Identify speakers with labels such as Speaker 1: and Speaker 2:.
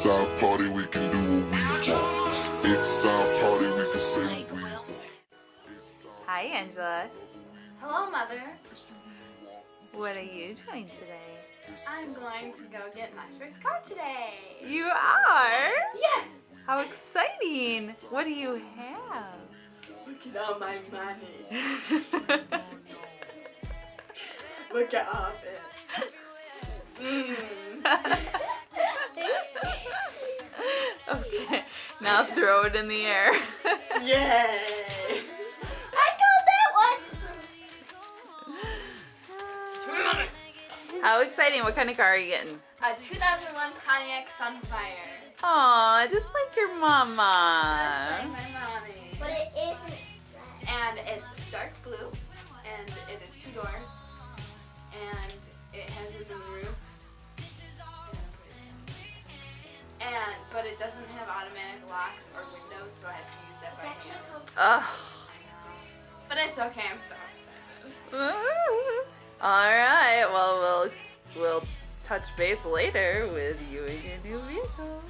Speaker 1: Eastside party, we can do what we want. Eastside party, we can say what we want.
Speaker 2: Hi, Angela.
Speaker 3: Hello, Mother.
Speaker 2: What are you doing today?
Speaker 3: I'm going to go get my first car today.
Speaker 2: You are?
Speaker 3: Yes!
Speaker 2: How exciting! What do you have?
Speaker 3: Look at all my money. Look at all of it.
Speaker 2: Okay, now throw it in the air.
Speaker 3: Yay! I got that one!
Speaker 2: How exciting! What kind of car are you getting?
Speaker 3: A 2001 Pontiac Sunfire.
Speaker 2: Aw, just like your
Speaker 3: That's
Speaker 2: mama.
Speaker 3: like my mommy.
Speaker 4: But it isn't.
Speaker 3: And it's dark blue, and it is 2 doors, and it has a roof. But it doesn't have automatic locks or windows, so I have to use that by hand.
Speaker 2: Ugh.
Speaker 3: But it's okay, I'm so excited.
Speaker 2: All right. Well, we'll touch base later with you and your new vehicle.